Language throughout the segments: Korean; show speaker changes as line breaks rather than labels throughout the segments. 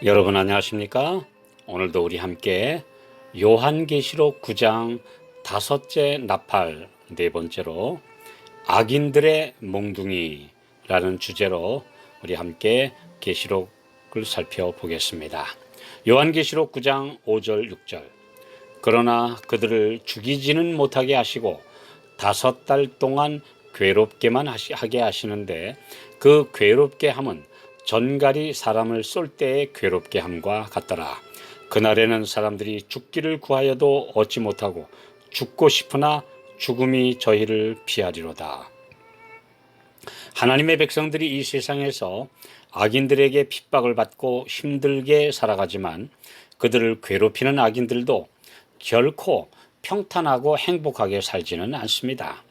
여러분 안녕하십니까? 오늘도 우리 함께 요한계시록 9장 다섯째 나팔 네 번째로 악인들의 몽둥이라는 주제로 우리 함께 계시록을 살펴보겠습니다. 요한계시록 9장 5절 6절 그러나 그들을 죽이지는 못하게 하시고 5달 동안 괴롭게만 하게 하시는데 그 괴롭게 함은 전갈이 사람을 쏠 때의 괴롭게 함과 같더라. 그날에는 사람들이 죽기를 구하여도 얻지 못하고 죽고 싶으나 죽음이 저희를 피하리로다. 하나님의 백성들이 이 세상에서 악인들에게 핍박을 받고 힘들게 살아가지만 그들을 괴롭히는 악인들도 결코 평탄하고 행복하게 살지는 않습니다.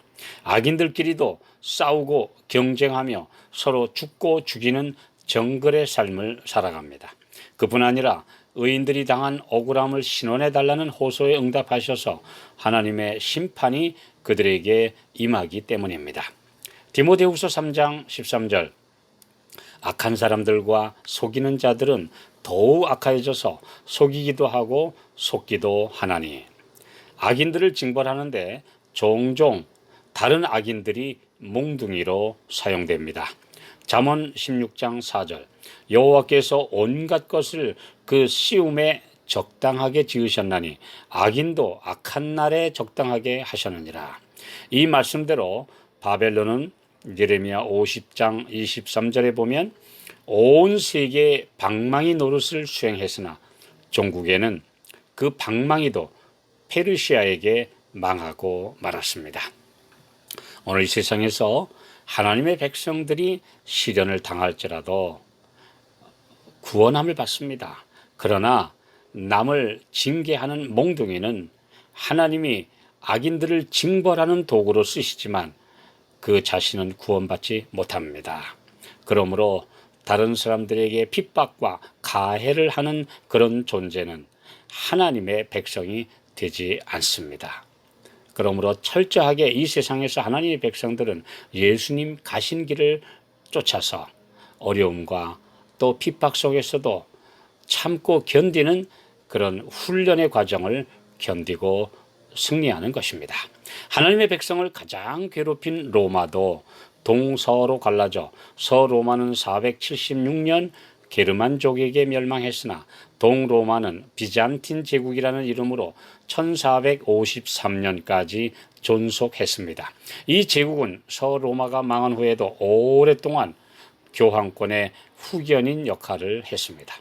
악인들끼리도 싸우고 경쟁하며 서로 죽고 죽이는 정글의 삶을 살아갑니다. 그뿐 아니라 의인들이 당한 억울함을 신원해달라는 호소에 응답하셔서 하나님의 심판이 그들에게 임하기 때문입니다. 디모데후서 3장 13절 악한 사람들과 속이는 자들은 더욱 악해져서 속이기도 하고 속기도 하나니. 악인들을 징벌하는데 종종 다른 악인들이 몽둥이로 사용됩니다. 잠언 16장 4절 여호와께서 온갖 것을 그 시움에 적당하게 지으셨나니 악인도 악한 날에 적당하게 하셨느니라. 이 말씀대로 바벨론은 예레미야 50장 23절에 보면 온 세계의 방망이 노릇을 수행했으나 종국에는 그 방망이도 페르시아에게 망하고 말았습니다. 오늘 이 세상에서 하나님의 백성들이 시련을 당할지라도 구원함을 받습니다. 그러나 남을 징계하는 몽둥이는 하나님이 악인들을 징벌하는 도구로 쓰시지만 그 자신은 구원받지 못합니다. 그러므로 다른 사람들에게 핍박과 가해를 하는 그런 존재는 하나님의 백성이 되지 않습니다. 그러므로 철저하게 이 세상에서 하나님의 백성들은 예수님 가신 길을 쫓아서 어려움과 또 핍박 속에서도 참고 견디는 그런 훈련의 과정을 견디고 승리하는 것입니다. 하나님의 백성을 가장 괴롭힌 로마도 동서로 갈라져 서로마는 476년 게르만족에게 멸망했으나 동로마는 비잔틴 제국이라는 이름으로 1453년까지 존속했습니다. 이 제국은 서로마가 망한 후에도 오랫동안 교황권의 후견인 역할을 했습니다.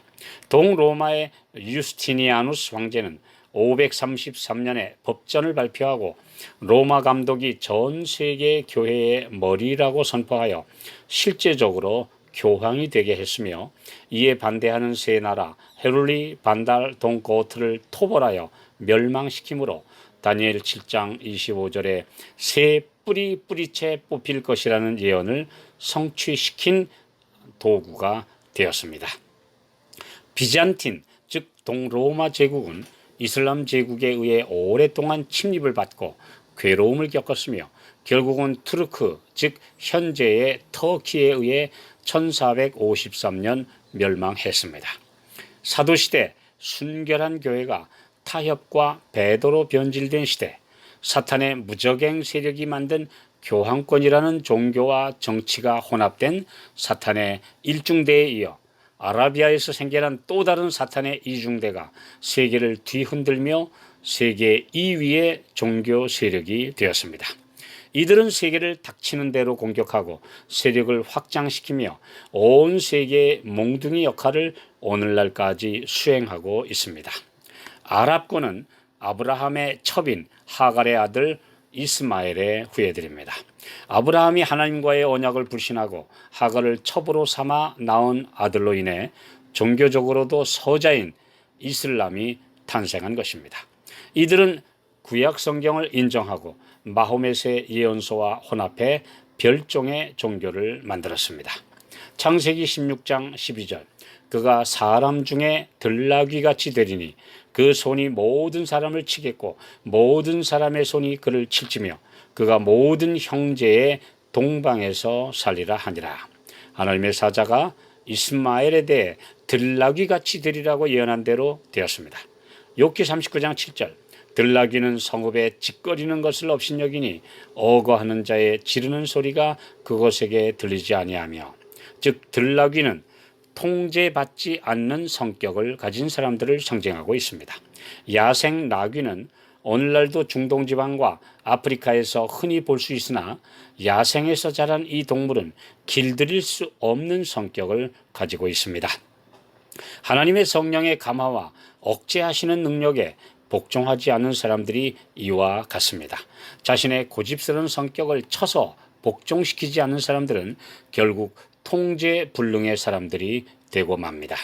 동로마의 유스티니아누스 황제는 533년에 법전을 발표하고 로마 감독이 전 세계 교회의 머리라고 선포하여 실제적으로 교황이 되게 했으며 이에 반대하는 세 나라 헤룰리, 반달, 동고트를 토벌하여 멸망시키므로 다니엘 7장 25절에 새 뿌리채 뽑힐 것이라는 예언을 성취시킨 도구가 되었습니다. 비잔틴, 즉 동로마 제국은 이슬람 제국에 의해 오랫동안 침입을 받고 괴로움을 겪었으며 결국은 투르크, 즉 현재의 터키에 의해 1453년 멸망했습니다. 사도시대 순결한 교회가 타협과 배도로 변질된 시대, 사탄의 무적행 세력이 만든 교황권이라는 종교와 정치가 혼합된 사탄의 일중대에 이어 아라비아에서 생겨난 또 다른 사탄의 이중대가 세계를 뒤흔들며 세계 2위의 종교 세력이 되었습니다. 이들은 세계를 닥치는 대로 공격하고 세력을 확장시키며 온 세계의 몽둥이 역할을 오늘날까지 수행하고 있습니다. 아랍권은 아브라함의 첩인 하갈의 아들 이스마엘의 후예들입니다. 아브라함이 하나님과의 언약을 불신하고 하갈을 첩으로 삼아 낳은 아들로 인해 종교적으로도 서자인 이슬람이 탄생한 것입니다. 이들은 구약 성경을 인정하고 마호멧의 예언서와 혼합해 별종의 종교를 만들었습니다. 창세기 16장 12절 그가 사람 중에 들나귀같이 되리니 그 손이 모든 사람을 치겠고 모든 사람의 손이 그를 칠지며 그가 모든 형제의 동방에서 살리라 하니라. 하나님의 사자가 이스마엘에 대해 들나귀같이 되리라고 예언한 대로 되었습니다. 욥기 39장 7절 들나귀는 성읍에 짓거리는 것을 업신여기니 어거하는 자의 지르는 소리가 그곳에게 들리지 아니하며, 즉 들나귀는 통제받지 않는 성격을 가진 사람들을 상징하고 있습니다. 야생 나귀는 오늘날도 중동 지방과 아프리카에서 흔히 볼 수 있으나 야생에서 자란 이 동물은 길들일 수 없는 성격을 가지고 있습니다. 하나님의 성령의 감화와 억제하시는 능력에 복종하지 않는 사람들이 이와 같습니다. 자신의 고집스러운 성격을 쳐서 복종시키지 않는 사람들은 결국 통제불능의 사람들이 되고 맙니다.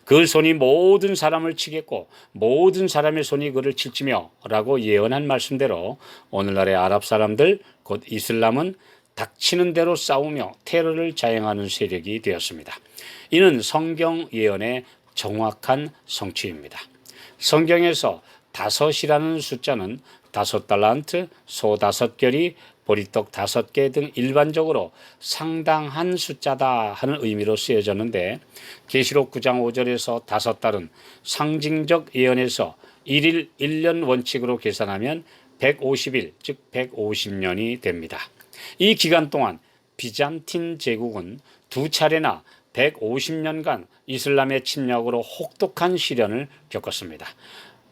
그 손이 모든 사람을 치겠고 모든 사람의 손이 그를 칠지며 라고 예언한 말씀대로 오늘날의 아랍 사람들 곧 이슬람은 닥치는 대로 싸우며 테러를 자행하는 세력이 되었습니다. 이는 성경 예언의 정확한 성취입니다. 성경에서 다섯이라는 숫자는 5달란트, 소 5결이, 보리떡 5개 등 일반적으로 상당한 숫자다 하는 의미로 쓰여졌는데, 계시록 9장 5절에서 5달은 상징적 예언에서 1일 1년 원칙으로 계산하면 150일, 즉 150년이 됩니다. 이 기간 동안 비잔틴 제국은 2차례나 150년간 이슬람의 침략으로 혹독한 시련을 겪었습니다.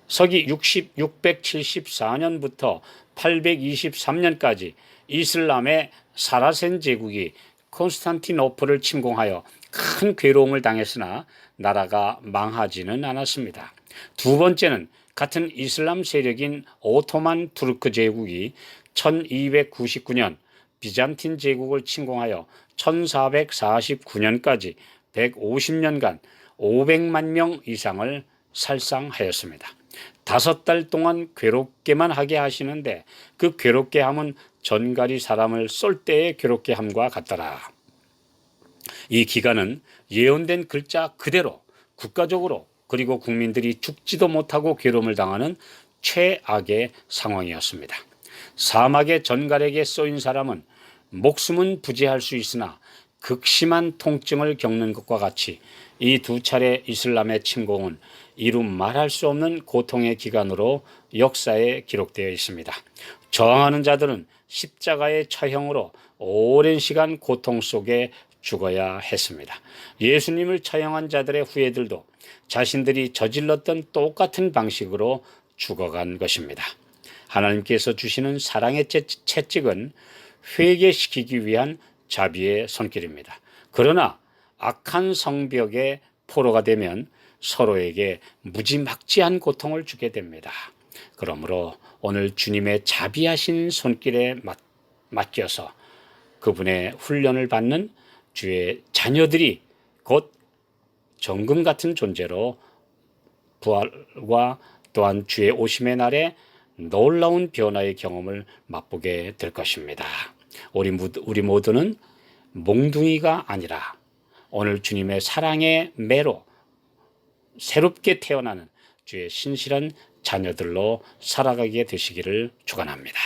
서기 674년부터 823년까지 이슬람의 사라센 제국이 콘스탄티노플을 침공하여 큰 괴로움을 당했으나 나라가 망하지는 않았습니다. 두 번째는 같은 이슬람 세력인 오토만 투르크 제국이 1299년 비잔틴 제국을 침공하여 1449년까지 150년간 500만 명 이상을 살상하였습니다. 5달 동안 괴롭게만 하게 하시는데 그 괴롭게 함은 전갈이 사람을 쏠 때의 괴롭게 함과 같더라. 이 기간은 예언된 글자 그대로 국가적으로 그리고 국민들이 죽지도 못하고 괴로움을 당하는 최악의 상황이었습니다. 사막의 전갈에게 쏘인 사람은 목숨은 부지할 수 있으나 극심한 통증을 겪는 것과 같이 이 2차례 이슬람의 침공은 이루 말할 수 없는 고통의 기간으로 역사에 기록되어 있습니다. 저항하는 자들은 십자가의 처형으로 오랜 시간 고통 속에 죽어야 했습니다. 예수님을 처형한 자들의 후예들도 자신들이 저질렀던 똑같은 방식으로 죽어간 것입니다. 하나님께서 주시는 사랑의 채찍은 회개시키기 위한 자비의 손길입니다. 그러나 악한 성벽의 포로가 되면 서로에게 무지막지한 고통을 주게 됩니다. 그러므로 오늘 주님의 자비하신 손길에 맡겨서 그분의 훈련을 받는 주의 자녀들이 곧 정금 같은 존재로 부활과 또한 주의 오심의 날에 놀라운 변화의 경험을 맛보게 될 것입니다. 우리 모두는 몽둥이가 아니라 오늘 주님의 사랑의 매로 새롭게 태어나는 주의 신실한 자녀들로 살아가게 되시기를 축원합니다.